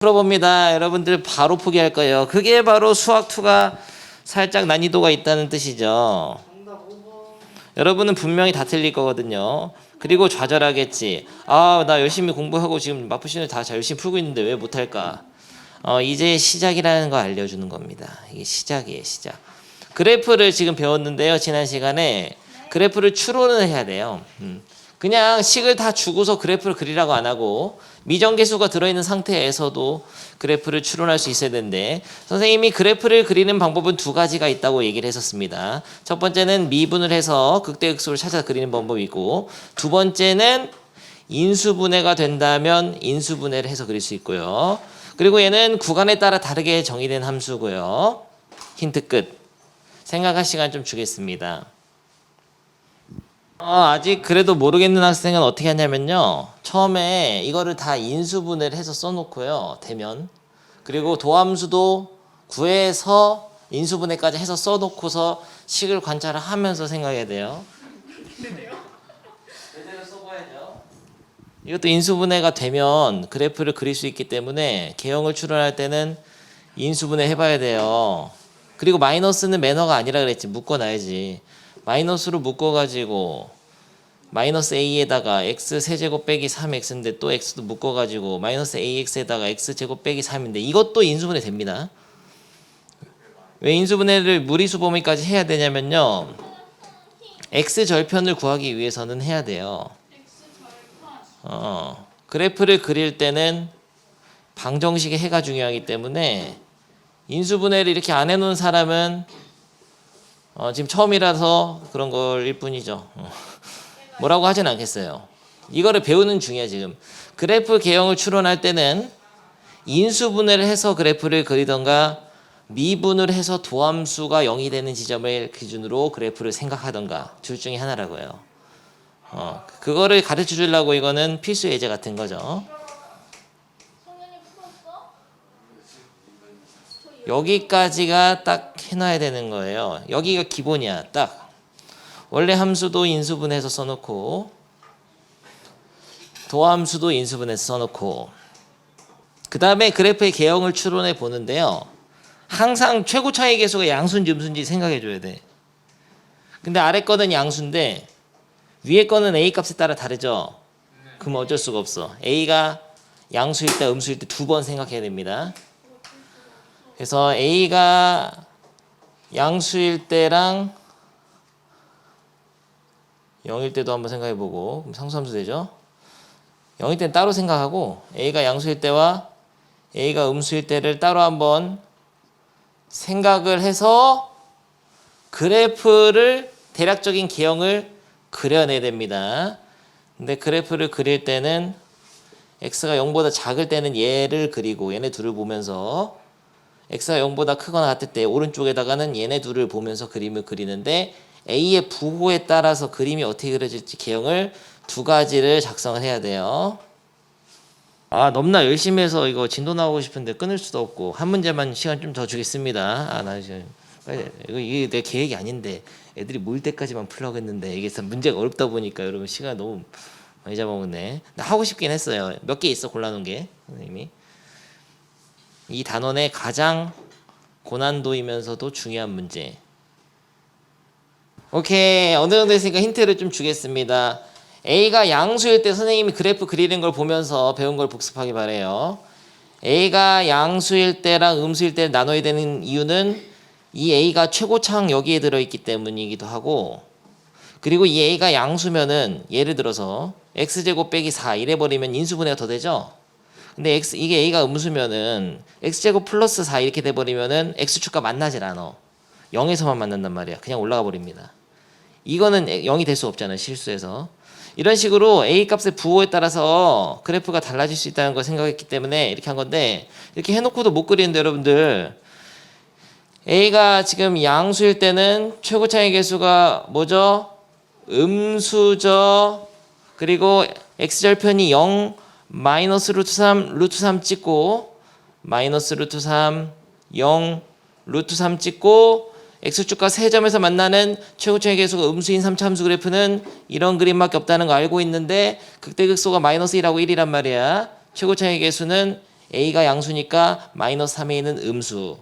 풀어봅니다. 여러분들 바로 포기할 거예요. 그게 바로 수학 2가 살짝 난이도가 있다는 뜻이죠. 여러분은 분명히 다 틀릴 거거든요. 그리고 좌절하겠지. 아, 나 열심히 공부하고 지금 마푸신을 다 열심히 풀고 있는데 왜 못할까? 이제 시작이라는 거 알려주는 겁니다. 이게 시작이에요, 시작. 그래프를 지금 배웠는데요. 지난 시간에 그래프를 추론을 해야 돼요. 그냥 식을 다 주고서 그래프를 그리라고 안 하고 미정계수가 들어있는 상태에서도 그래프를 추론할 수 있어야 되는데, 선생님이 그래프를 그리는 방법은 2가지가 있다고 얘기를 했었습니다. 첫 번째는 미분을 해서 극대극소를 찾아 그리는 방법이고, 두 번째는 인수분해가 된다면 인수분해를 해서 그릴 수 있고요. 그리고 얘는 구간에 따라 다르게 정의된 함수고요. 힌트 끝. 생각할 시간 좀 주겠습니다. 아직 그래도 모르겠는 학생은 어떻게 하냐면요. 처음에 이거를 다 인수분해를 해서 써놓고요. 대면. 그리고 도함수도 구해서 인수분해까지 해서 써놓고서 식을 관찰을 하면서 생각해야 돼요. 제대로 써봐야죠. 이것도 인수분해가 되면 그래프를 그릴 수 있기 때문에 개형을 추론할 때는 인수분해 해봐야 돼요. 그리고 마이너스는 매너가 아니라 그랬지. 묶어놔야지. 마이너스로 묶어가지고 마이너스 a에다가 x 세제곱 빼기 3x인데 또 x도 묶어가지고 마이너스 ax에다가 x제곱 빼기 3인데 이것도 인수분해 됩니다. 왜 인수분해를 무리수 범위까지 해야 되냐면요. x절편을 구하기 위해서는 해야 돼요. 그래프를 그릴 때는 방정식의 해가 중요하기 때문에 인수분해를 이렇게 안 해놓은 사람은 지금 처음이라서 그런 걸일 뿐이죠. 뭐라고 하진 않겠어요. 이거를 배우는 중이야 지금. 그래프 개형을 추론할 때는 인수분해를 해서 그래프를 그리던가 미분을 해서 도함수가 0이 되는 지점을 기준으로 그래프를 생각하던가 둘 중에 하나라고요. 그거를 가르쳐 주려고 이거는 필수 예제 같은 거죠. 여기까지가 딱 해놔야 되는 거예요. 여기가 기본이야. 딱. 원래 함수도 인수분해해서 써놓고 도함수도 인수분해해서 써놓고 그 다음에 그래프의 개형을 추론해 보는데요. 항상 최고 차이 계수가 양수인지 음수인지 생각해 줘야 돼. 근데 아래 거는 양수인데 위에 거는 a 값에 따라 다르죠. 그럼 어쩔 수가 없어. a가 양수일 때 음수일 때 2번 생각해야 됩니다. 그래서 a가 양수일 때랑 0일 때도 한번 생각해보고, 그럼 상수함수 되죠? 0일 때는 따로 생각하고 a가 양수일 때와 a가 음수일 때를 따로 한번 생각을 해서 그래프를 대략적인 개형을 그려내야 됩니다. 근데 그래프를 그릴 때는 x가 0보다 작을 때는 얘를 그리고 얘네 둘을 보면서 x가 0보다 크거나 같을 때 오른쪽에다가는 얘네 둘을 보면서 그림을 그리는데 A의 부호에 따라서 그림이 어떻게 그려질지 개형을 2가지를 작성을 해야 돼요. 넘나 열심히 해서 이거 진도 나오고 싶은데 끊을 수도 없고 한 문제만 시간 좀 더 주겠습니다. 나 지금 이게 내 계획이 아닌데 애들이 모일 때까지만 풀려고 했는데 이게 문제가 어렵다 보니까 여러분 시간 너무 많이 잡아먹네. 나 하고 싶긴 했어요. 몇 개 있어 골라놓은 게 선생님이. 이 단원의 가장 고난도이면서도 중요한 문제. 오케이. 어느 정도 했으니까 힌트를 좀 주겠습니다. A가 양수일 때 선생님이 그래프 그리는 걸 보면서 배운 걸 복습하기 바래요. A가 양수일 때랑 음수일 때 나눠야 되는 이유는 이 A가 최고차항 여기에 들어있기 때문이기도 하고, 그리고 이 A가 양수면은 예를 들어서 x제곱 빼기 4 이래버리면 인수분해가 더 되죠. 근데 이게 A가 음수면은 x제곱 플러스 4 이렇게 돼버리면은 x축과 만나질 않아. 0에서만 만난단 말이야. 그냥 올라가 버립니다. 이거는 0이 될 수 없잖아요. 실수해서. 이런 식으로 A 값의 부호에 따라서 그래프가 달라질 수 있다는 걸 생각했기 때문에 이렇게 한 건데, 이렇게 해놓고도 못 그리는데 여러분들 A가 지금 양수일 때는 최고차의 개수가 뭐죠? 음수죠. 그리고 x절편이 0 마이너스 루트 3 찍고 마이너스 루트 3 0 루트 3 찍고 x축과 세 점에서 만나는 최고차의 개수가 음수인 3차함수 그래프는 이런 그림밖에 없다는 거 알고 있는데 극대극소가 마이너스 1하고 1이란 말이야. 최고차의 개수는 a가 양수니까 마이너스 3a는 음수.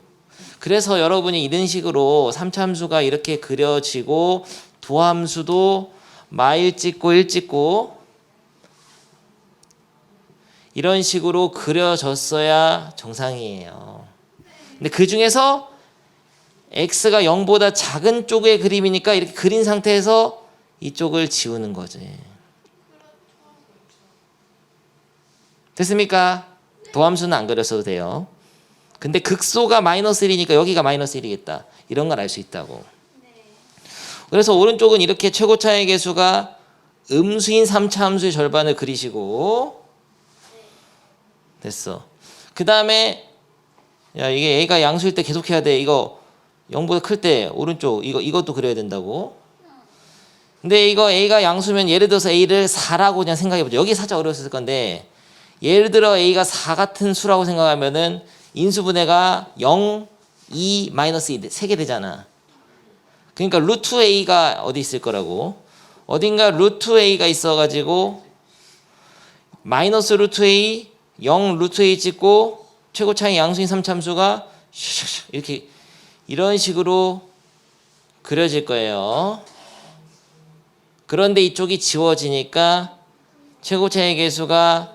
그래서 여러분이 이런 식으로 3차함수가 이렇게 그려지고 도함수도 마1 찍고 1 찍고 이런 식으로 그려졌어야 정상이에요. 근데 그 중에서 x가 0보다 작은 쪽의 그림이니까 이렇게 그린 상태에서 이쪽을 지우는 거지. 됐습니까? 도함수는 안 그렸어도 돼요. 근데 극소가 마이너스 1이니까 여기가 마이너스 1이겠다. 이런 걸 알 수 있다고. 그래서 오른쪽은 이렇게 최고차의 계수가 음수인 3차 함수의 절반을 그리시고 됐어. 그 다음에 야 이게 a가 양수일 때 계속 해야 돼. 이거 0보다 클 때 오른쪽 이것도 그려야 된다고. 근데 이거 a가 양수면 예를 들어서 a를 4라고 그냥 생각해보죠. 여기 살짝 어려웠을 건데 예를 들어 a가 4 같은 수라고 생각하면은 인수분해가 0, 2, 마이너스 2 세 개 되잖아. 그러니까 루트 a가 어디 있을 거라고. 어딘가 루트 a가 있어가지고 마이너스 루트 a, 0 루트 a 찍고 최고차의 양수인 3참수가 이렇게 이런 식으로 그려질 거예요. 그런데 이쪽이 지워지니까 최고차의 계수가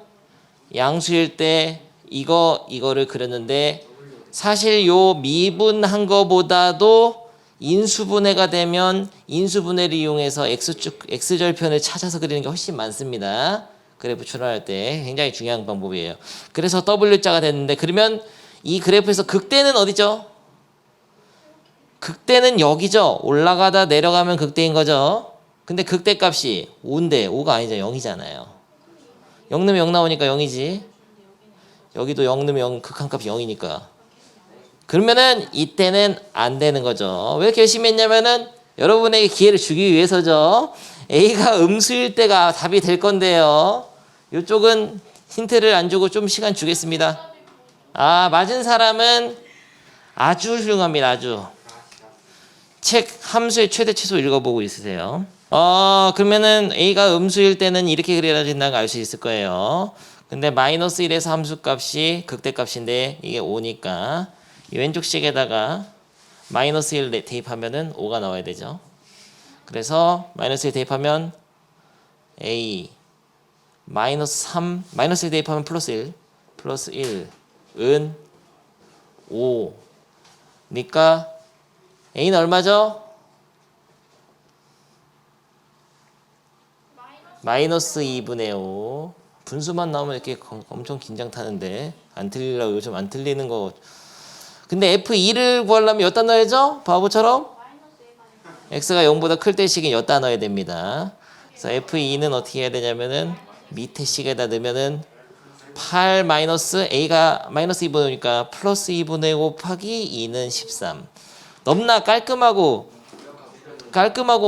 양수일 때 이거를 그렸는데 사실 요 미분한 거보다도 인수분해가 되면 인수분해를 이용해서 x절편을 찾아서 그리는 게 훨씬 많습니다. 그래프 출발할 때 굉장히 중요한 방법이에요. 그래서 W자가 됐는데 그러면 이 그래프에서 극대는 어디죠? 극대는 여기죠. 올라가다 내려가면 극대인 거죠. 근데 극대 값이 5인데 5가 아니죠. 0이잖아요. 0 넣으면 0 나오니까 0이지. 여기도 0 넣으면 0, 극한값이 0이니까. 그러면은 이때는 안 되는 거죠. 왜 이렇게 열심히 했냐면은 여러분에게 기회를 주기 위해서죠. A가 음수일 때가 답이 될 건데요. 이쪽은 힌트를 안 주고 좀 시간 주겠습니다. 맞은 사람은 아주 훌륭합니다. 아주. 책 함수의 최대 최소 읽어보고 있으세요. 그러면은 A가 음수일 때는 이렇게 그려진다는 걸 알 수 있을 거예요. 근데 마이너스 1에서 함수값이 극대값인데 이게 5니까 이 왼쪽 식에다가 마이너스 1 대입하면은 5가 나와야 되죠. 그래서 마이너스 1 대입하면 A 마이너스 3 마이너스 1 대입하면 플러스 1은 5니까 A는 얼마죠? 마이너스 2분의 5. 분수만 나오면 이렇게 엄청 긴장 타는데 안 틀리려고 요즘 안 틀리는 거. 근데 F2를 구하려면 몇 단 넣어야죠? 바보처럼? x가 0보다 클 때 식은 몇 단 넣어야 됩니다. 그래서 F2는 어떻게 해야 되냐면은 밑에 식에다 넣으면은 8 마이너스 a가 마이너스 2분의 5니까 플러스 2분의 5 곱하기 2는 13. 너무나 깔끔하고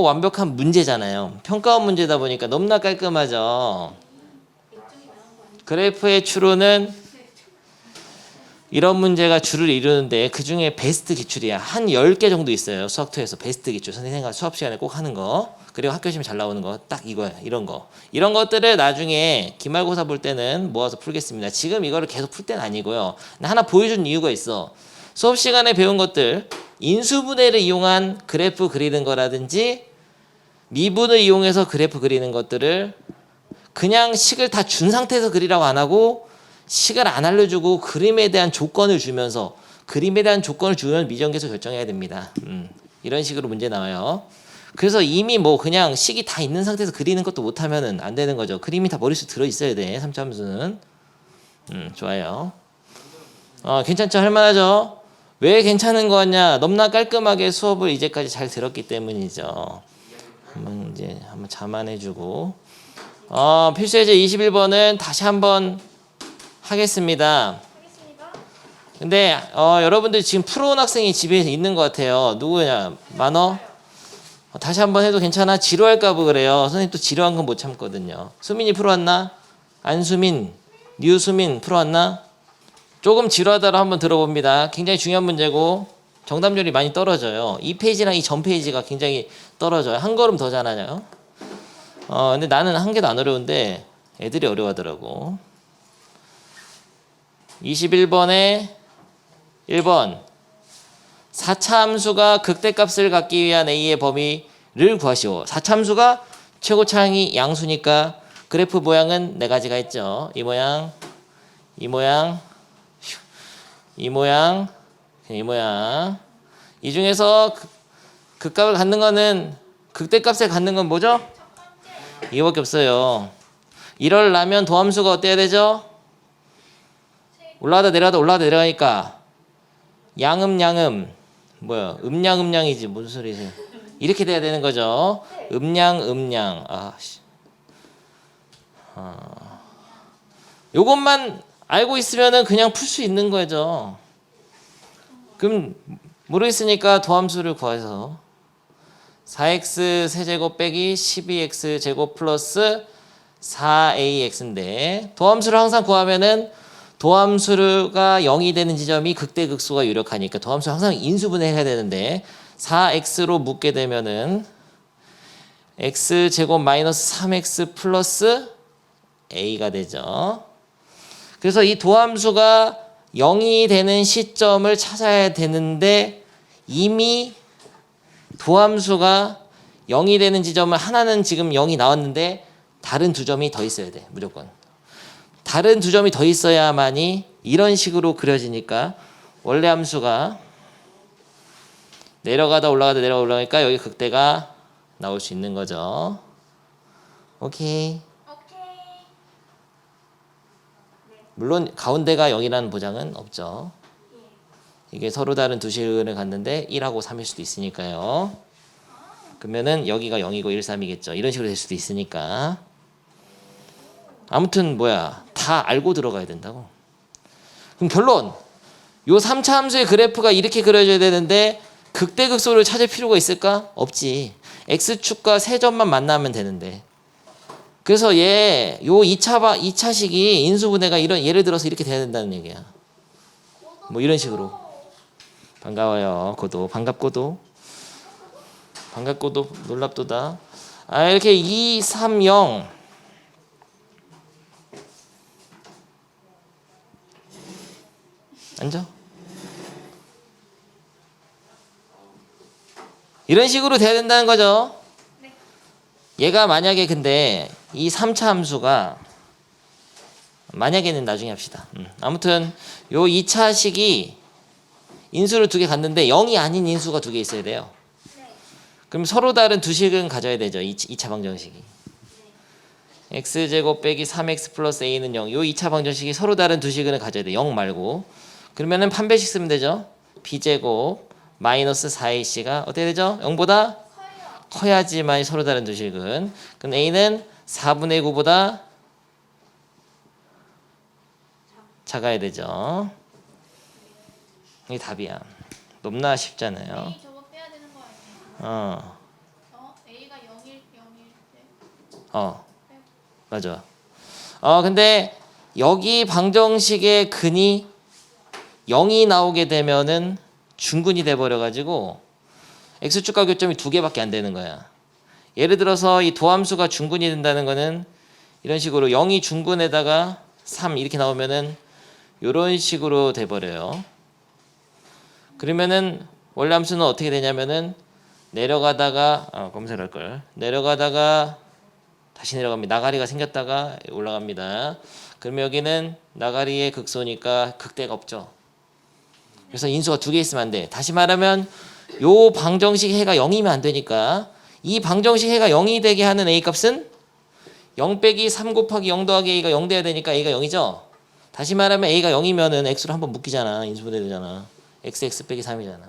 완벽한 문제잖아요. 평가원 문제다 보니까 너무나 깔끔하죠. 그래프의 추론은 이런 문제가 주를 이루는데 그 중에 베스트 기출이야. 한 10개 정도 있어요. 수학2에서 베스트 기출. 선생님과 수업 시간에 꼭 하는 거. 그리고 학교 시험에 잘 나오는 거. 딱 이거야. 이런 거. 이런 것들을 나중에 기말고사 볼 때는 모아서 풀겠습니다. 지금 이거를 계속 풀 때는 아니고요. 하나 보여준 이유가 있어. 수업 시간에 배운 것들. 인수분해를 이용한 그래프 그리는 거라든지 미분을 이용해서 그래프 그리는 것들을 그냥 식을 다 준 상태에서 그리라고 안 하고 식을 안 알려주고 그림에 대한 조건을 주면서 그림에 대한 조건을 주면 미정계수 결정해야 됩니다. 이런 식으로 문제 나와요. 그래서 이미 뭐 그냥 식이 다 있는 상태에서 그리는 것도 못하면은 안 되는 거죠. 그림이 다 머릿속에 들어 있어야 돼. 3차 함수는. 좋아요. 괜찮죠? 할만하죠? 왜 괜찮은 거냐? 너무나 깔끔하게 수업을 이제까지 잘 들었기 때문이죠. 한번 자만해주고. 필수예제 21번은 다시 한번 하겠습니다. 근데 여러분들 지금 풀어온 학생이 집에 있는 것 같아요. 누구냐? 만어? 다시 한번 해도 괜찮아? 지루할까 봐 그래요. 선생님 또 지루한 건 못 참거든요. 수민이 풀어왔나? 안수민, 류수민 풀어왔나? 조금 지루하다로 한번 들어봅니다. 굉장히 중요한 문제고 정답률이 많이 떨어져요. 이 페이지랑 이 전 페이지가 굉장히 떨어져요. 한 걸음 더 잘하냐요? 근데 나는 한 개도 안 어려운데 애들이 어려워하더라고. 21번에 1번 4차 함수가 극대값을 갖기 위한 A의 범위를 구하시오. 4차 함수가 최고차항이 양수니까 그래프 모양은 네 가지가 있죠. 이 모양, 이 모양, 이 모양, 이 모양. 이 중에서 극값을 갖는 거는 극대값을 갖는 건 뭐죠? 이거밖에 없어요. 이러려면 도함수가 어때야 되죠? 올라가다 내려가다 올라가다 내려가니까 양음 뭐야? 음양이지 무슨 소리세요? 이렇게 돼야 되는 거죠. 음양. 요것만 알고 있으면은 그냥 풀 수 있는 거죠. 그럼 모르겠으니까 도함수를 구해서 4x 세제곱 빼기 12x 제곱 플러스 4ax인데 도함수를 항상 구하면은 도함수가 0이 되는 지점이 극대극소가 유력하니까 도함수 항상 인수분해해야 되는데 4x로 묶게 되면은 x제곱 마이너스 3x 플러스 a가 되죠. 그래서 이 도함수가 0이 되는 시점을 찾아야 되는데 이미 도함수가 0이 되는 지점은 하나는 지금 0이 나왔는데 다른 두 점이 더 있어야 돼. 무조건. 다른 두 점이 더 있어야만이 이런 식으로 그려지니까 원래 함수가 내려가다 올라가다 내려가다 올라가니까 여기 극대가 나올 수 있는 거죠. 오케이. 물론 가운데가 0이라는 보장은 없죠. 이게 서로 다른 두 식을 갖는데 1하고 3일 수도 있으니까요. 그러면은 여기가 0이고 1, 3이겠죠. 이런 식으로 될 수도 있으니까. 아무튼 다 알고 들어가야 된다고. 그럼 결론. 요 3차 함수의 그래프가 이렇게 그려져야 되는데 극대극소를 찾을 필요가 있을까? 없지. x축과 세 점만 만나면 되는데. 그래서 요 2차식이 인수분해가 예를 들어서 이렇게 돼야 된다는 얘기야. 뭐 이런 식으로. 반가워요. 고도. 반갑고도 놀랍도다. 이렇게 2, 3, 0 앉아. 이런 식으로 돼야 된다는 거죠. 얘가 만약에 근데 이 3차 함수가 만약에는 나중에 합시다. 아무튼 요 2차식이 인수를 두 개 갖는데 0이 아닌 인수가 두 개 있어야 돼요. 그럼 서로 다른 두 식은 가져야 되죠. 2차 방정식이. x제곱 빼기 3x 플러스 a는 0. 요 2차 방정식이 서로 다른 두 식은 가져야 돼. 0 말고. 그러면은 판별식 쓰면 되죠. b제곱 마이너스 4ac가 어떻게 되죠? 0보다 커야지만 서로 다른 두 식은. 그럼 a는 4분의 9보다 작아야 되죠. 이게 답이야. 너무나 쉽잖아요. A 저거 빼야 되는 거 아니에요? A가 0일 때. 맞아. 근데 여기 방정식의 근이 0이 나오게 되면은 중근이 돼 버려 가지고 x축과 교점이 두 개밖에 안 되는 거야. 예를 들어서 이 도함수가 중근이 된다는 거는 이런 식으로 0이 중근에다가 3 이렇게 나오면은 이런 식으로 돼 버려요. 그러면은 원래 함수는 어떻게 되냐면은 내려가다가 검색할 걸. 내려가다가 다시 내려갑니다. 나가리가 생겼다가 올라갑니다. 그러면 여기는 나가리의 극소니까 극대가 없죠. 그래서 인수가 두 개 있으면 안 돼. 다시 말하면 요 방정식 해가 0이면 안 되니까 이 방정식 해가 0이 되게 하는 a 값은 0 빼기 3 곱하기 0 더하기 a가 0 돼야 되니까 a가 0이죠. 다시 말하면 a가 0이면은 x로 한번 묶이잖아. 인수분해 되잖아. x 빼기 3이잖아.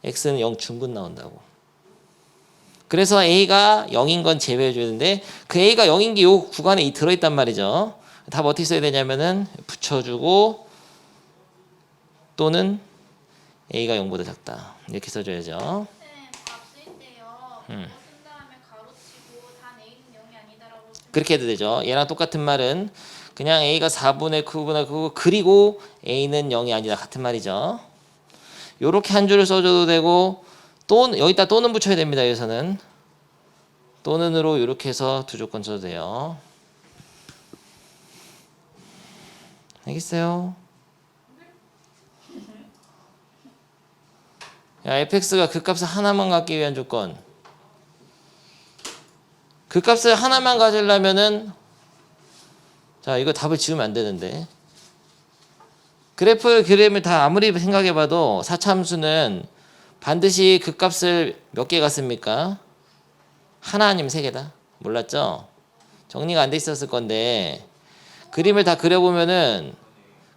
x는 0 중근 나온다고. 그래서 a가 0인 건 제외해 주는데 그 a가 0인 게 요 구간에 들어있단 말이죠. 답 어떻게 써야 되냐면은 붙여주고 또는 a가 0보다 작다. 이렇게 써줘야죠. 답 쓸 때요. 쓴 다음에 가로치고 단 A는 0이 아니다라고. 그렇게 해도 되죠. 얘랑 똑같은 말은 그냥 a가 4분의 9분의 9 그리고 a는 0이 아니다 같은 말이죠. 요렇게 한 줄을 써줘도 되고 또 여기다 또는 붙여야 됩니다. 여기서는 또는으로 이렇게 해서 두 조건 써도 돼요. 알겠어요? 야, fx가 그 값을 하나만 갖기 위한 조건. 그 값을 하나만 가지려면은 자, 이거 답을 지우면 안 되는데. 그래프를 그리면 다 아무리 생각해봐도 4차 함수는 반드시 그 값을 몇 개 갔습니까? 하나 아니면 세 개다. 몰랐죠? 정리가 안 돼 있었을 건데 그림을 다 그려보면은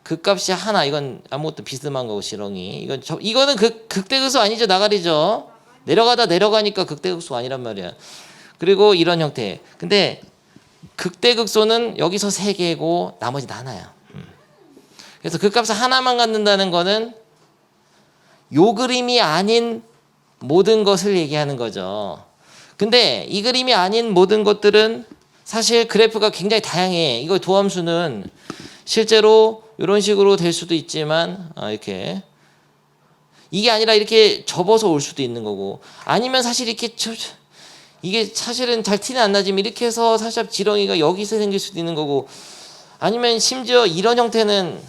그 값이 하나. 이건 아무것도 비스듬한 거고 시렁이. 이거는 극대극소 아니죠? 나가리죠? 내려가다 내려가니까 극대극소 아니란 말이야. 그리고 이런 형태. 근데 극대극소는 여기서 세 개고 나머지 다 하나야. 그래서 그 값을 하나만 갖는다는 거는 요 그림이 아닌 모든 것을 얘기하는 거죠. 근데 이 그림이 아닌 모든 것들은 사실 그래프가 굉장히 다양해. 이거 도함수는 실제로 이런 식으로 될 수도 있지만 이렇게 이게 아니라 이렇게 접어서 올 수도 있는 거고 아니면 사실 이렇게 이게 사실은 잘 티는 안 나지만 이렇게 해서 살짝 지렁이가 여기서 생길 수도 있는 거고 아니면 심지어 이런 형태는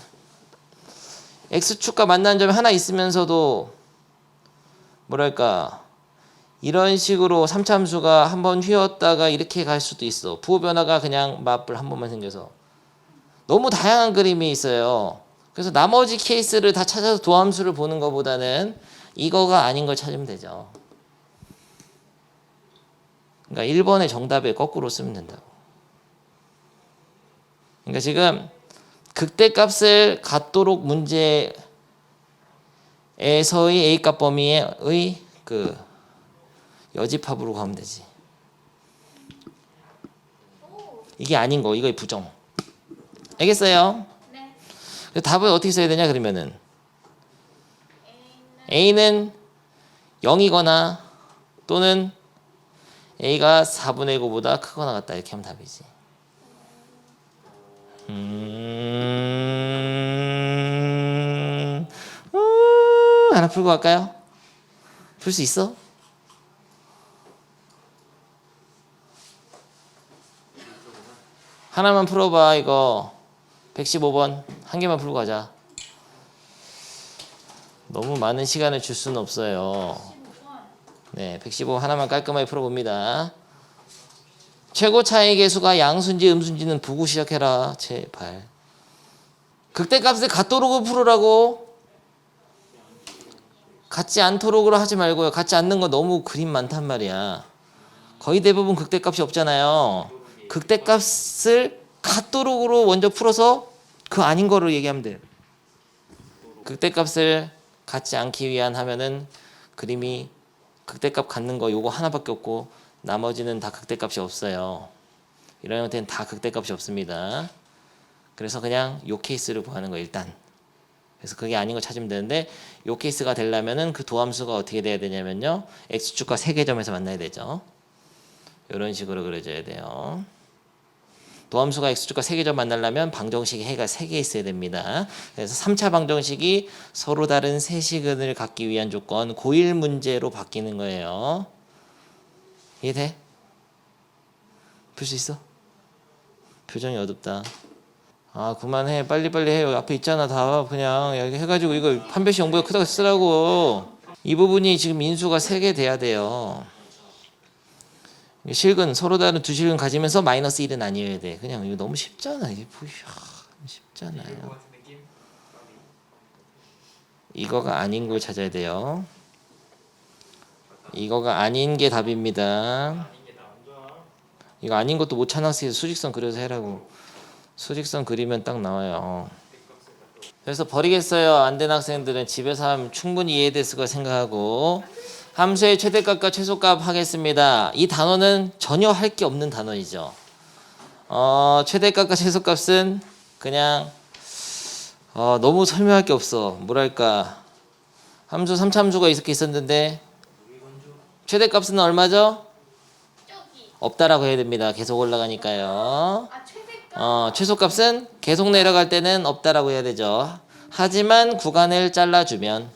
X축과 만나는 점이 하나 있으면서도 뭐랄까 이런 식으로 3차 함수가 한번 휘었다가 이렇게 갈 수도 있어. 부호 변화가 그냥 맞불 한 번만 생겨서. 너무 다양한 그림이 있어요. 그래서 나머지 케이스를 다 찾아서 도함수를 보는 것보다는 이거가 아닌 걸 찾으면 되죠. 그러니까 1번의 정답에 거꾸로 쓰면 된다고. 그러니까 지금 극대값을 갖도록 문제에서의 A값 범위의 그 여집합으로 가면 되지. 이게 아닌 거, 이거의 부정. 알겠어요? 네. 답을 어떻게 써야 되냐 그러면은 A는 0이거나 또는 A가 4분의 9보다 크거나 같다 이렇게 하면 답이지. 하나 풀고 갈까요? 풀 수 있어? 하나만 풀어봐. 이거 115번 한 개만 풀고 가자. 너무 많은 시간을 줄 수는 없어요. 15번. 네, 115 하나만 깔끔하게 풀어봅니다. 최고 차이 계수가 양수인지 음수인지는 보고 시작해라. 제발. 극대값을 갖도록 풀으라고. 같지 않도록으로 하지 말고요. 같지 않는 거 너무 그림 많단 말이야. 거의 대부분 극대값이 없잖아요. 극대값을 갖도록으로 먼저 풀어서 그 아닌 거로 얘기하면 돼요. 극대값을 갖지 않기 위한 하면은 그림이 극대값 갖는 거 요거 하나밖에 없고 나머지는 다 극대값이 없어요. 이런 형태는 다 극대값이 없습니다. 그래서 그냥 요 케이스를 구하는 거 일단. 그래서 그게 아닌 거 찾으면 되는데 요 케이스가 되려면은 그 도함수가 어떻게 돼야 되냐면요. x축과 세계점에서 만나야 되죠. 이런 식으로 그려져야 돼요. 도함수가 x축과 세계점 만나려면 방정식이 해가 3개 있어야 됩니다. 그래서 3차 방정식이 서로 다른 세시근을 갖기 위한 조건 고1 문제로 바뀌는 거예요. 이해돼? 풀 수 있어? 표정이 어둡다. 아 그만해. 빨리빨리 해. 여기 앞에 있잖아. 다 그냥 여기 해가지고 이거 판별식 영보다 크다고 쓰라고. 이 부분이 지금 인수가 3개 돼야 돼요. 실근 서로 다른 두 실근 가지면서 마이너스 1은 아니어야 돼. 그냥 이거 너무 쉽잖아. 이게 쉽잖아요. 이거가 아닌 걸 찾아야 돼요. 이거가 아닌 게 답입니다. 이거 아닌 것도 못 찾았어요. 수직선 그려서 해라고. 수직선 그리면 딱 나와요. 그래서 버리겠어요. 안 된 학생들은 집에서 하면 충분히 이해됐을 거 생각하고 함수의 최대값과 최소값 하겠습니다. 이 단어는 전혀 할 게 없는 단어이죠. 최대값과 최소값은 그냥 너무 설명할 게 없어. 뭐랄까 함수 3차 함수가 이렇게 있었는데 최대값은 얼마죠? 저기. 없다라고 해야 됩니다. 계속 올라가니까요. 아 최대값. 최소값은 계속 내려갈 때는 없다라고 해야 되죠. 하지만 구간을 잘라주면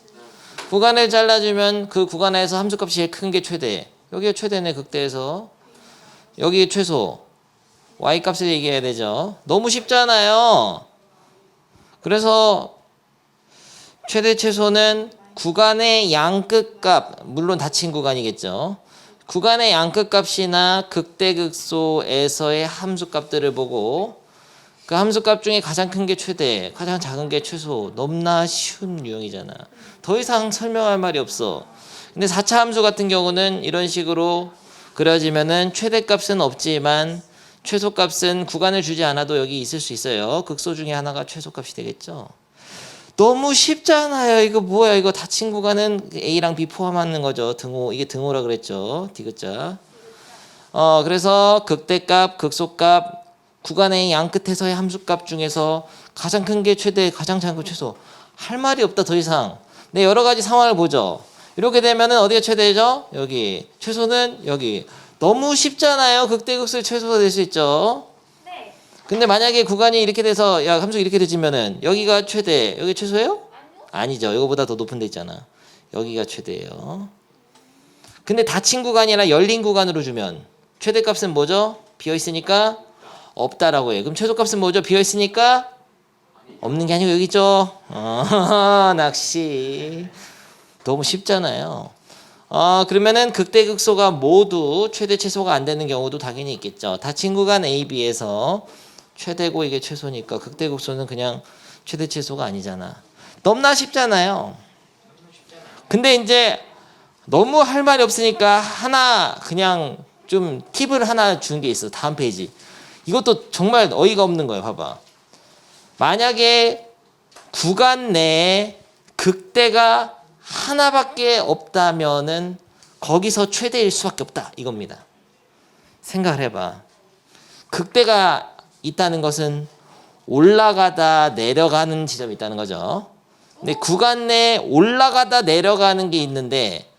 그 구간 내에서 함수값이 제일 큰 게 최대. 여기가 최대네 극대에서. 여기 최소. y값을 얘기해야 되죠. 너무 쉽잖아요. 그래서 최대 최소는 구간의 양끝값, 물론 닫힌 구간이겠죠. 구간의 양끝값이나 극대극소에서의 함수값들을 보고 그 함수값 중에 가장 큰 게 최대, 가장 작은 게 최소. 너무나 쉬운 유형이잖아. 더 이상 설명할 말이 없어. 근데 4차 함수 같은 경우는 이런 식으로 그려지면은 최대값은 없지만 최소값은 구간을 주지 않아도 여기 있을 수 있어요. 극소 중에 하나가 최소값이 되겠죠. 너무 쉽잖아요. 이거 뭐야? 이거 닫힌 구간은 A랑 B 포함하는 거죠. 등호. 이게 등호라 그랬죠. 디귿자. 그래서 극대값, 극소값, 구간의 양 끝에서의 함수값 중에서 가장 큰 게 최대, 가장 작은 게 최소. 할 말이 없다 더 이상. 네, 여러 가지 상황을 보죠. 이렇게 되면은 어디가 최대죠? 여기. 최소는 여기. 너무 쉽잖아요. 극대극소의 최소가 될 수 있죠. 네. 근데 만약에 구간이 이렇게 돼서 야 함수가 이렇게 되지면은 여기가 최대, 여기 최소예요? 아니요. 아니죠. 이거보다 더 높은 데 있잖아. 여기가 최대예요. 근데 닫힌 구간이나 열린 구간으로 주면 최대값은 뭐죠? 비어 있으니까 없다라고 해요. 그럼 최소값은 뭐죠? 비어 있으니까 없는 게 아니고 여기 있죠. 낚시. 너무 쉽잖아요. 그러면은 극대극소가 모두 최대 최소가 안 되는 경우도 당연히 있겠죠. 닫힌 구간 A, B에서 최대고 이게 최소니까 극대극소는 그냥 최대 최소가 아니잖아. 너무나 쉽잖아요. 근데 이제 너무 할 말이 없으니까 하나 그냥 좀 팁을 하나 준 게 있어. 다음 페이지. 이것도 정말 어이가 없는 거예요. 봐봐. 만약에 구간 내에 극대가 하나밖에 없다면은 거기서 최대일 수밖에 없다. 이겁니다. 생각을 해봐. 극대가 있다는 것은 올라가다 내려가는 지점이 있다는 거죠. 근데 구간 내에 올라가다 내려가는 게 있는데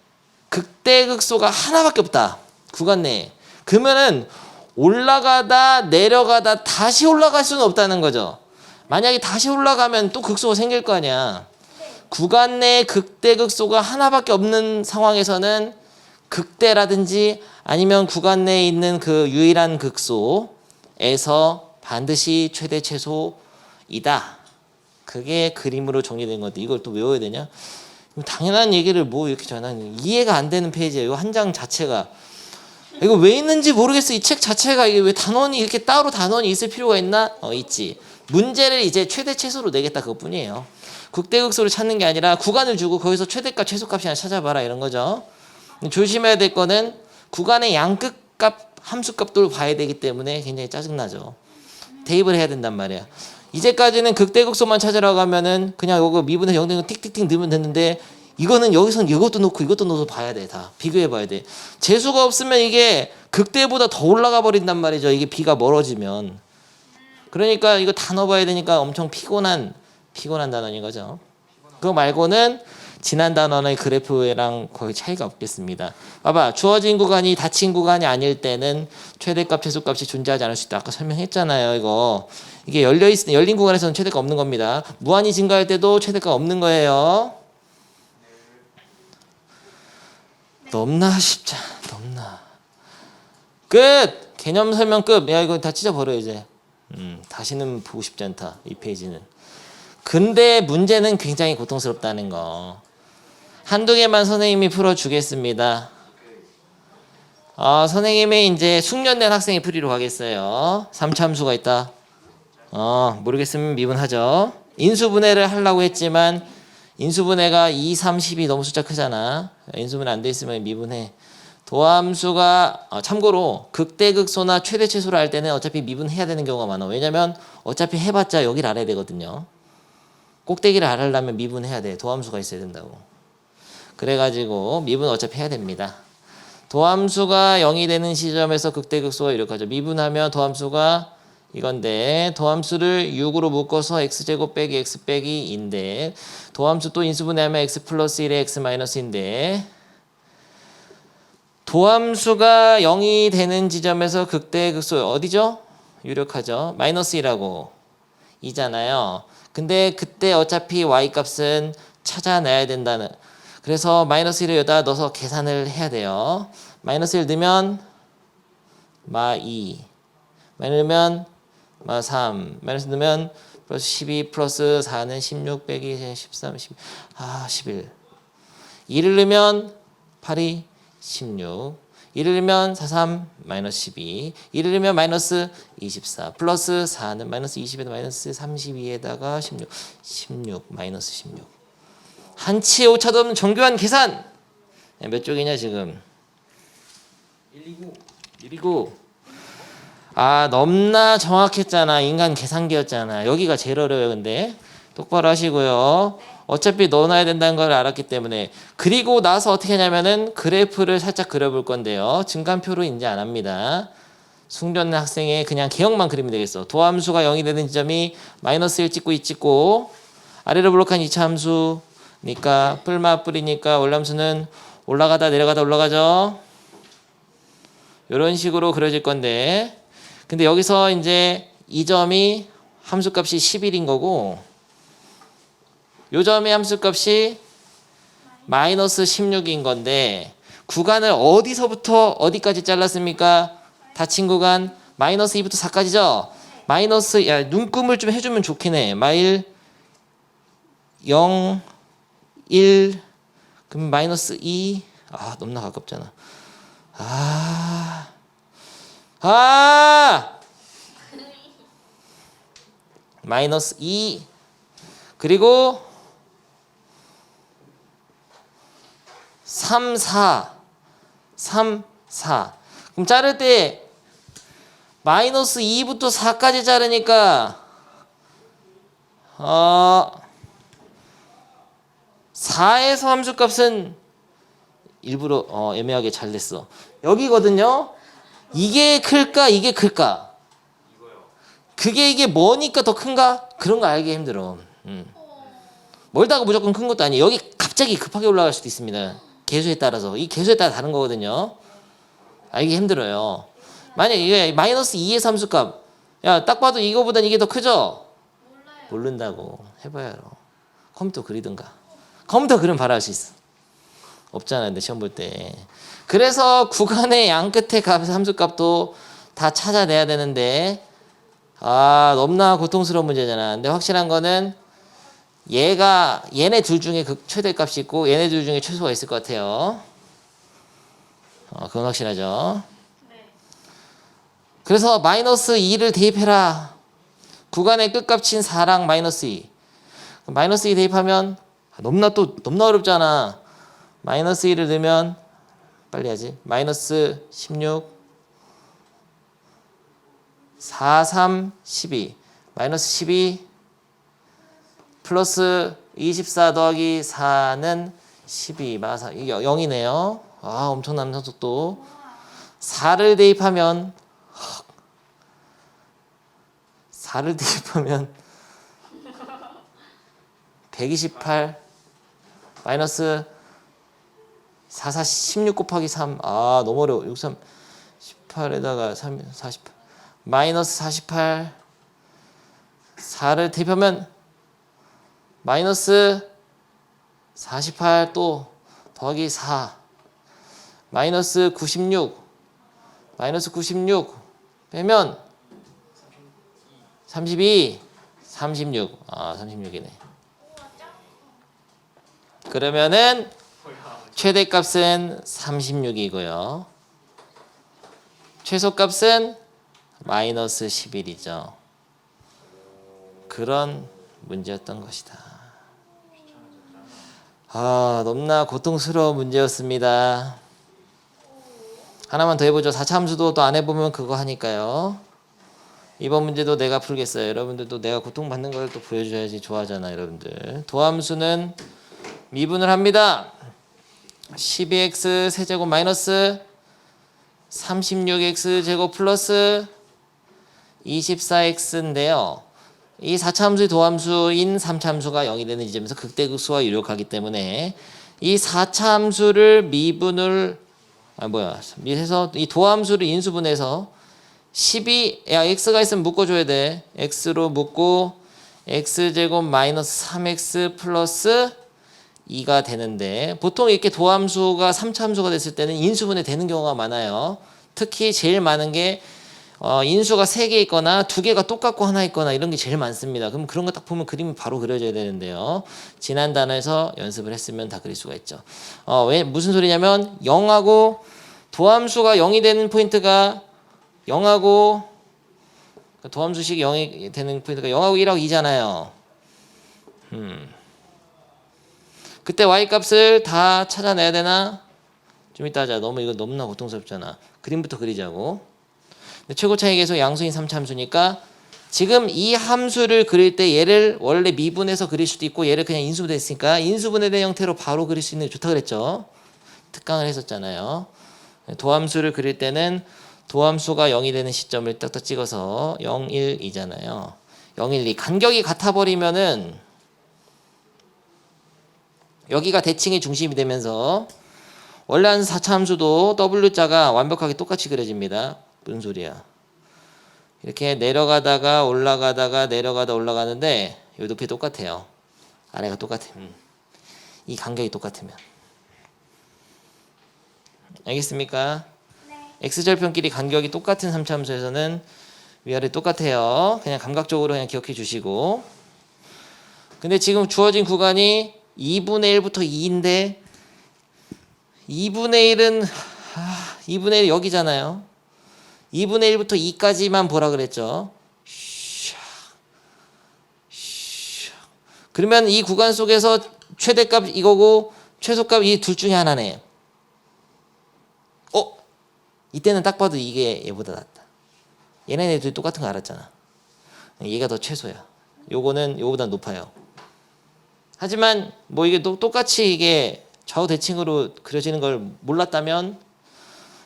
극대극소가 하나밖에 없다. 구간 내에. 그러면은 올라가다 내려가다 다시 올라갈 수는 없다는 거죠. 만약에 다시 올라가면 또 극소가 생길 거 아니야. 구간 내에 극대극소가 하나밖에 없는 상황에서는 극대라든지 아니면 구간 내에 있는 그 유일한 극소에서 반드시 최대 최소이다. 그게 그림으로 정리된 건데 이걸 또 외워야 되냐? 당연한 얘기를 뭐 이렇게 전하는 이해가 안 되는 페이지예요. 한 장 자체가. 이거 왜 있는지 모르겠어. 이 책 자체가 이게 왜 단원이 이렇게 따로 단원이 있을 필요가 있나? 있지. 문제를 이제 최대 최소로 내겠다 그것뿐이에요. 극대극소를 찾는 게 아니라 구간을 주고 거기서 최대값 최소값이나 찾아봐라 이런 거죠. 조심해야 될 거는 구간의 양끝값 함수값도 봐야 되기 때문에 굉장히 짜증나죠. 대입을 해야 된단 말이야. 이제까지는 극대극소만 찾으라고 하면은 그냥 요거 미분의 0되는 거 틱틱틱 넣으면 됐는데 이거는 여기선 이것도 넣고 이것도 넣어서 봐야 돼. 다 비교해 봐야 돼. 재수가 없으면 이게 극대보다 더 올라가 버린단 말이죠. 이게 비가 멀어지면. 그러니까 이거 다 넣어봐야 되니까 엄청 피곤한 단원인 거죠. 그거 말고는 지난 단원의 그래프랑 거의 차이가 없겠습니다. 봐봐. 주어진 구간이 닫힌 구간이 아닐 때는 최대값, 최소값이 존재하지 않을 수 있다. 아까 설명했잖아요. 이게 열린 구간에서는 최대값 없는 겁니다. 무한히 증가할 때도 최대값 없는 거예요. 넘나 쉽자. 넘나. 끝. 개념 설명 끝. 야 이거 다 찢어버려 이제. 다시는 보고 싶지 않다. 이 페이지는. 근데 문제는 굉장히 고통스럽다는 거. 한두 개만 선생님이 풀어주겠습니다. 선생님이 이제 숙련된 학생이 풀이로 가겠어요. 3차 함수가 있다. 모르겠으면 미분하죠. 인수분해를 하려고 했지만 인수분해가 2, 3, 10이 너무 숫자 크잖아. 인수분해 안 돼 있으면 미분해. 도함수가 참고로 극대극소나 최대 최소를 할 때는 어차피 미분해야 되는 경우가 많아. 왜냐면 어차피 해봤자 여기를 알아야 되거든요. 꼭대기를 알아려면 미분해야 돼. 도함수가 있어야 된다고. 그래가지고 미분 어차피 해야 됩니다. 도함수가 0이 되는 시점에서 극대극소가 이렇게 하죠. 미분하면 도함수가 이건데 도함수를 6으로 묶어서 x제곱 빼기 x 빼기 인데 도함수 또 인수분해하면 x 플러스 1에 x 마이너스인데 도함수가 0이 되는 지점에서 극대극소 어디죠? 유력하죠. 마이너스 1하고 이잖아요. 근데 그때 어차피 y 값은 찾아내야 된다는 그래서 마이너스 1을 여기다 넣어서 계산을 해야 돼요. 마이너스 1 넣으면 마2 마이너스 넣으면 마3 마이너스 넣으면 플러스 12 플러스 4는 16 빼기 13 11 2를 넣으면 8이 16. 2를 넣으면 4, 3 마이너스 12. 2를 넣으면 마이너스 24. 플러스 4는 마이너스 20에다 마이너스 32에다가 16. 16 마이너스 16. 한치의 오차도 없는 정교한 계산. 몇 쪽이냐 지금? 129. 129. 아 넘나 정확했잖아. 인간 계산기였잖아. 여기가 제일 어려워요. 근데 똑바로 하시고요. 어차피 넣어놔야 된다는 걸 알았기 때문에. 그리고 나서 어떻게 하냐면은 그래프를 살짝 그려볼 건데요. 증간표로 이제 안 합니다. 숙련 학생의 그냥 개형만 그리면 되겠어. 도함수가 0이 되는 지점이 마이너스 1 찍고 2 찍고 아래로 블록한 2차 함수니까 뿔마 뿌리니까 월남수는 올라가다 내려가다 올라가죠. 이런 식으로 그려질 건데 근데 여기서 이제 이 점이 함수값이 11인 거고 요 점의 함수값이 마이너스 16인 건데 구간을 어디서부터 어디까지 잘랐습니까? 닫힌 구간 마이너스 2부터 4까지죠? 마이너스 야 눈금을 좀 해주면 좋긴 해. 마일 0 1 그럼 마이너스 2 아 너무나 가깝잖아. 마이너스 2 그리고 3, 4 그럼 자를 때 마이너스 2부터 4까지 자르니까 4에서 함수값은 일부러 애매하게 잘 냈어. 여기거든요. 이게 클까 이게 클까? 그게 이게 뭐니까 더 큰가? 그런 거 알기 힘들어. 멀다고 무조건 큰 것도 아니에요. 여기 갑자기 급하게 올라갈 수도 있습니다. 개수에 따라서. 이 개수에 따라 다른 거거든요. 알기 힘들어요. 만약 이게 마이너스 2의 함수값 야 딱 봐도 이거보단 이게 더 크죠? 모른다고. 해봐야 알아. 컴퓨터 그리든가. 컴퓨터 그림 바로 할 수 있어. 없잖아 근데 시험 볼 때. 그래서 구간의 양 끝에 함수값도 다 찾아내야 되는데 너무나 고통스러운 문제잖아. 근데 확실한 거는 얘네 둘 중에 최대값이 있고 얘네 둘 중에 최소가 있을 것 같아요. 그건 확실하죠. 그래서 마이너스 2를 대입해라. 구간의 끝값인 4랑 마이너스 2. 마이너스 2 대입하면 너무나 어렵잖아. 마이너스 2를 넣으면 빨리 하지. 마이너스 16 4, 3, 12 마이너스 12 플러스 24 더하기 4는 12 마사 이게 0이네요. 엄청난 속도. 4를 대입하면 128 마이너스 4, 4, 16 곱하기 3 너무 어려워. 6, 3, 18에다가 3, 48 마이너스 48 4를 대입하면 마이너스 48 또 더하기 4 마이너스 96 빼면 32 36 36이네. 그러면은 최대값은 36이고요. 최소값은 마이너스 11이죠. 그런 문제였던 것이다. 너무나 고통스러운 문제였습니다. 하나만 더 해보죠. 4차 함수도 또 안 해보면 그거 하니까요. 이번 문제도 내가 풀겠어요. 여러분들도 내가 고통받는 걸 또 보여줘야지 좋아하잖아 여러분들. 도함수는 미분을 합니다. 12x 세제곱 마이너스 36x 제곱 플러스 24x인데요. 이 4차 함수의 도함수인 3차 함수가 0이 되는 지점에서 극대극소와 유력하기 때문에 이 4차 함수를 미분을 해서 이 도함수를 인수분해서 x가 있으면 묶어줘야 돼. x로 묶고 x제곱 마이너스 3x 플러스 2가 되는데 보통 이렇게 도함수가 3차 함수가 됐을 때는 인수분해 되는 경우가 많아요. 특히 제일 많은 게 인수가 3개 있거나 2개가 똑같고 하나 있거나 이런 게 제일 많습니다. 그럼 그런 거 딱 보면 그림이 바로 그려져야 되는데요. 지난 단어에서 연습을 했으면 다 그릴 수가 있죠. 왜 무슨 소리냐면 0하고 도함수가 0이 되는 포인트가 0하고 도함수식이 0이 되는 포인트가 0하고 1하고 2잖아요. 그때 y값을 다 찾아내야 되나? 좀 이따 하자. 이거 너무나 고통스럽잖아. 그림부터 그리자고. 최고 차이 계속 양수인 3차함수니까 지금 이 함수를 그릴 때 얘를 원래 미분해서 그릴 수도 있고 얘를 그냥 인수분해했으니까 인수분해된 형태로 바로 그릴 수 있는 게 좋다 그랬죠. 특강을 했었잖아요. 도함수를 그릴 때는 도함수가 0이 되는 시점을 딱딱 찍어서 0, 1, 2잖아요. 0, 1, 2 간격이 같아 버리면은 여기가 대칭의 중심이 되면서 원래 한 4차 함수도 W자가 완벽하게 똑같이 그려집니다. 무슨 소리야? 이렇게 내려가다가 올라가다가 내려가다 올라가는데 이 높이 똑같아요. 아래가 똑같으면 이 간격이 똑같으면 알겠습니까? 네. x절편끼리 간격이 똑같은 3차 함수에서는 위아래 똑같아요. 그냥 감각적으로 그냥 기억해 주시고 근데 지금 주어진 구간이 2분의 1부터 2인데 2분의 1은 2분의 1 여기잖아요. 2분의 1부터 2까지만 보라 그랬죠. 그러면 이 구간 속에서 최대값 이거고 최소값 이 둘 중에 하나네. 이때는 딱 봐도 이게 얘보다 낫다. 얘네들이 똑같은 거 알았잖아. 얘가 더 최소야. 요거는 요거보다 높아요. 하지만 뭐 이게 똑같이 이게 좌우 대칭으로 그려지는 걸 몰랐다면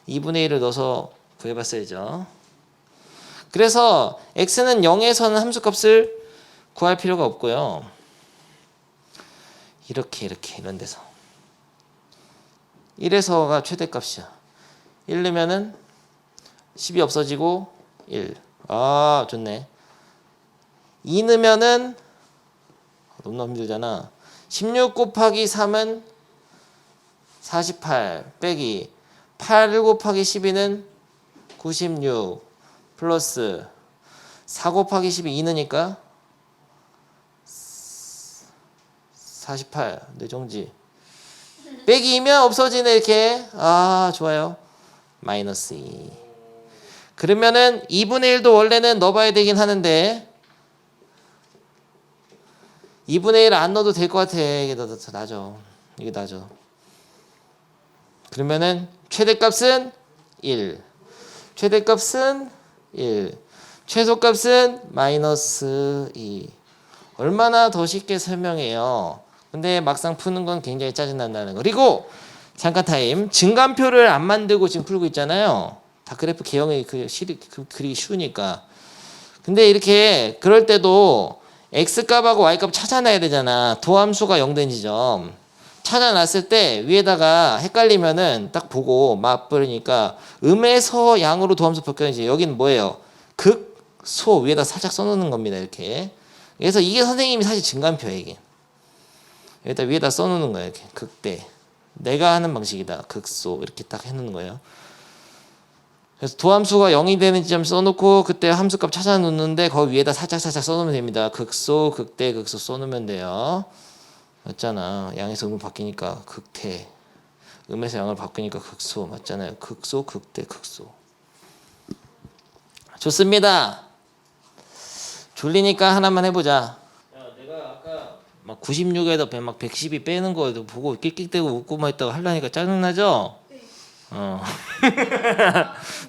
2분의 1을 넣어서 구해봤어야죠. 그래서 x는 0에서는 함수값을 구할 필요가 없고요. 이렇게 이런 데서 1에서가 최대값이야. 1 넣으면은 10이 없어지고 1. 좋네. 2 넣으면은 너무 힘들잖아. 16 곱하기 3은 48 빼기 8 곱하기 12는 96 플러스 4 곱하기 12 2느니까 48 뇌정지 빼기 2면 없어지네 이렇게. 좋아요. 마이너스 2. 그러면은 2분의 1도 원래는 넣어봐야 되긴 하는데 2분의 1 안 넣어도 될 것 같아. 이게 더 나죠. 이게 나죠. 그러면은 최대값은 1. 최대값은 1. 최소값은 마이너스 2. 얼마나 더 쉽게 설명해요. 근데 막상 푸는 건 굉장히 짜증난다는 거. 그리고 잠깐 타임. 증감표를 안 만들고 지금 풀고 있잖아요. 다 그래프 개형이 그리기 쉬우니까. 근데 이렇게 그럴 때도 x값하고 y값 찾아놔야 되잖아. 도함수가 0 된 지점. 찾아놨을 때 위에다가 헷갈리면은 딱 보고 맞버리니까 음에서 양으로 도함수 바뀌어야지. 여기는 뭐예요? 극, 소 위에다 살짝 써놓는 겁니다. 이렇게. 그래서 이게 선생님이 사실 증감표예요. 이게. 여기다 위에다 써놓는 거예요. 이렇게 극대. 내가 하는 방식이다. 극소 이렇게 딱 해놓는 거예요. 그래서 도함수가 0이 되는 지점 써놓고 그때 함수값 찾아놓는데 거기 위에다 살짝 써놓으면 됩니다. 극소, 극대, 극소 써놓으면 돼요. 맞잖아. 양에서 음을 바뀌니까 극대. 음에서 양을 바뀌니까 극소. 맞잖아요. 극소, 극대, 극소. 좋습니다. 졸리니까 하나만 해보자. 내가 아까 막 96에다 막 112 빼는 거 보고 끽끽대고 웃고만 있다가 하려니까 짜증나죠?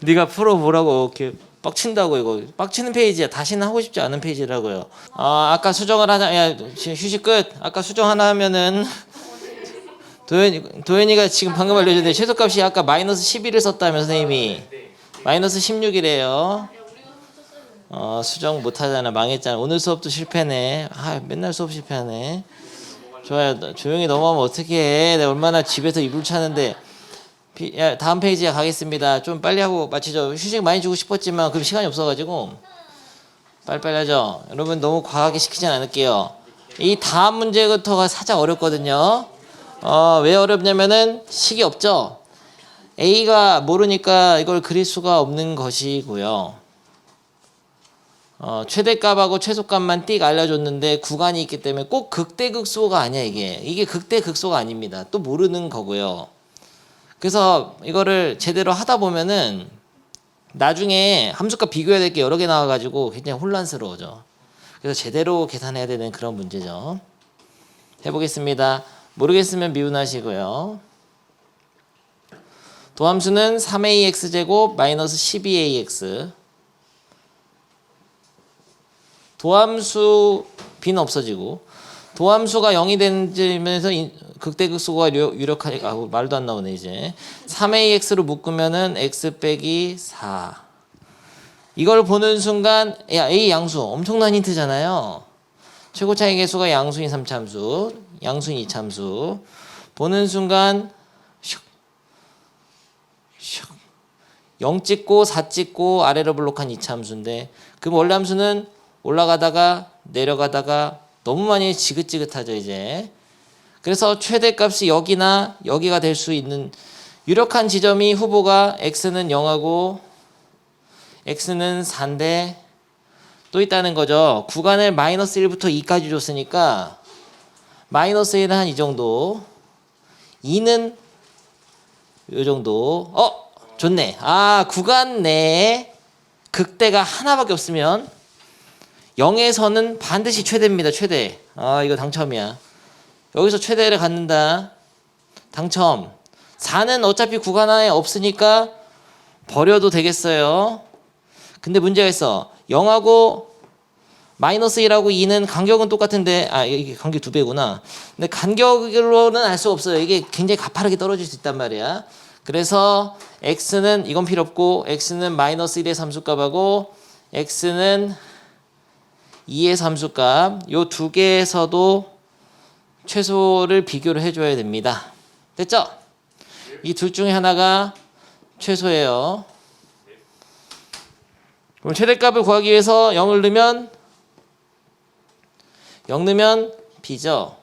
네가 풀어보라고 이렇게 빡친다고. 이거 빡치는 페이지야. 다시는 하고 싶지 않은 페이지라고요. 아까 수정을 하자. 야 휴식 끝. 아까 수정 하나 하면은 도현이가 지금 방금 알려줬는데 최소값이 아까 마이너스 11을 썼다며 선생님이. 마이너스 16이래요. 수정 못하잖아. 망했잖아. 오늘 수업도 실패네. 맨날 수업 실패하네. 좋아요. 조용히 넘어가면 어떡해. 내가 얼마나 집에서 이불 차는데. 다음 페이지에 가겠습니다. 좀 빨리 하고 마치죠. 휴식 많이 주고 싶었지만 그럼 시간이 없어가지고 빨리빨리 하죠. 여러분 너무 과하게 시키진 않을게요. 이 다음 문제부터가 살짝 어렵거든요. 왜 어렵냐면은 식이 없죠. A가 모르니까 이걸 그릴 수가 없는 것이고요. 최대값하고 최소값만 띡 알려줬는데 구간이 있기 때문에 꼭 극대극소가 아니야 이게 극대극소가 아닙니다. 또 모르는 거고요. 그래서 이거를 제대로 하다 보면은 나중에 함수값 비교해야 될 게 여러 개 나와가지고 굉장히 혼란스러워져. 그래서 제대로 계산해야 되는 그런 문제죠. 해보겠습니다. 모르겠으면 미분하시고요. 도함수는 3ax제곱 마이너스 12ax. 도함수 b는 없어지고 도함수가 0이 되면서 극대극소가 유력하니까 말도 안 나오네 이제. 3ax로 묶으면은 x 빼기 4. 이걸 보는 순간 야 a 양수 엄청난 힌트잖아요. 최고 차이 계수가 양수인 3참수, 양수인 2참수. 보는 순간 0 찍고 4 찍고 아래로 블록한 2참수인데 그 원래 함수는 올라가다가 내려가다가 너무 많이 지긋지긋하죠 이제. 그래서 최대값이 여기나 여기가 될 수 있는 유력한 지점이 후보가 x는 0하고 x는 4인데 또 있다는 거죠. 구간을 마이너스 1부터 2까지 줬으니까 마이너스 1은 한 이 정도, 2는 이 정도. 좋네. 구간 내에 극대가 하나밖에 없으면 0에서는 반드시 최대입니다. 최대. 이거 당첨이야. 여기서 최대를 갖는다. 당첨. 4는 어차피 구간 하나에 없으니까 버려도 되겠어요. 근데 문제가 있어. 0하고 마이너스 1하고 2는 간격은 똑같은데 이게 간격 2배구나. 근데 간격으로는 알 수 없어요. 이게 굉장히 가파르게 떨어질 수 있단 말이야. 그래서 x는 이건 필요 없고 x는 마이너스 1의 함수값하고 x는 2의 함수값 요 두 개에서도 최소를 비교를 해줘야 됩니다. 됐죠? 이 둘 중에 하나가 최소예요. 그럼 최대값을 구하기 위해서 0을 넣으면 0 넣으면 b죠.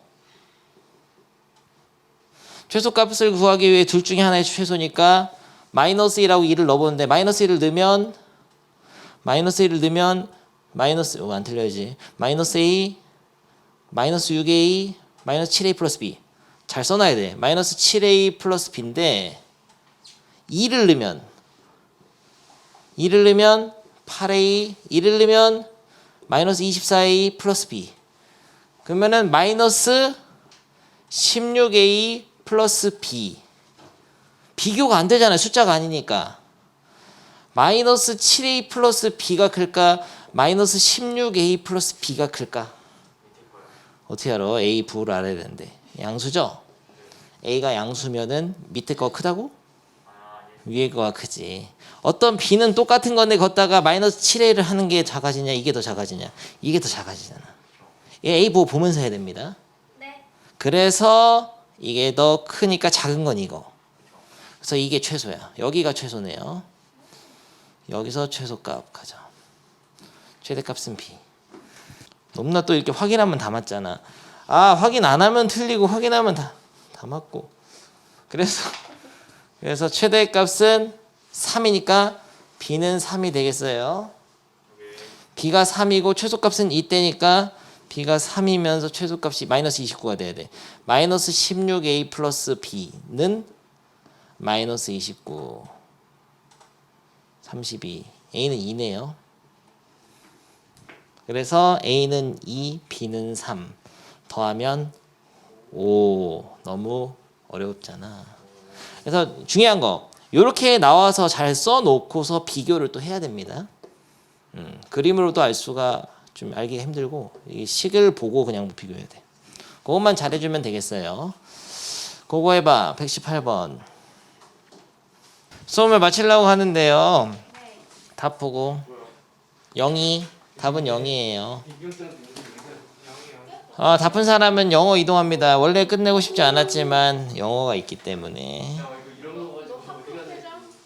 최소값을 구하기 위해 둘 중에 하나의 최소니까 마이너스 1하고 2를 넣어보는데 마이너스 1을 넣으면 안 틀려야지. 마이너스 a 마이너스 6a 마이너스 7a 플러스 b 잘 써놔야 돼. 마이너스 7a 플러스 b인데 2를 넣으면 8a 2를 넣으면 마이너스 24a 플러스 b 그러면은 마이너스 16a 플러스 b 비교가 안 되잖아요. 숫자가 아니니까. 마이너스 7a 플러스 b가 클까? 마이너스 16a 플러스 b가 클까? 어떻게 알아? a 부호를 알아야 되는데. 양수죠? a가 양수면은 밑에 거 크다고? 위에 거가 크지. 어떤 b는 똑같은 건데 걷다가 마이너스 7a를 하는 게 작아지냐? 이게 더 작아지냐? 이게 더 작아지잖아. a 부호 보면서 해야 됩니다. 네. 그래서 이게 더 크니까 작은 건 이거. 그래서 이게 최소야. 여기가 최소네요. 여기서 최소값 가자. 최대값은 b. 너무나 또 이렇게 확인하면 다 맞잖아. 확인 안 하면 틀리고 확인하면 다 맞고. 그래서 최대값은 3이니까 b는 3이 되겠어요. b가 3이고 최소값은 2대니까 b가 3이면서 최소값이 마이너스 29가 돼야 돼. 마이너스 16a 플러스 b는 마이너스 29 32 a는 2네요. 그래서 a는 2 b는 3 더하면 5 너무 어렵잖아. 그래서 중요한 거 이렇게 나와서 잘 써놓고서 비교를 또 해야 됩니다. 그림으로도 알 수가 좀 알기가 힘들고 이 식을 보고 그냥 비교해야 돼. 그것만 잘해주면 되겠어요. 그거 해봐. 118번. 수업을 마치려고 하는데요. 답 보고 0이 답은 0이에요. 답은 사람은 영어 이동합니다. 원래 끝내고 싶지 않았지만 영어가 있기 때문에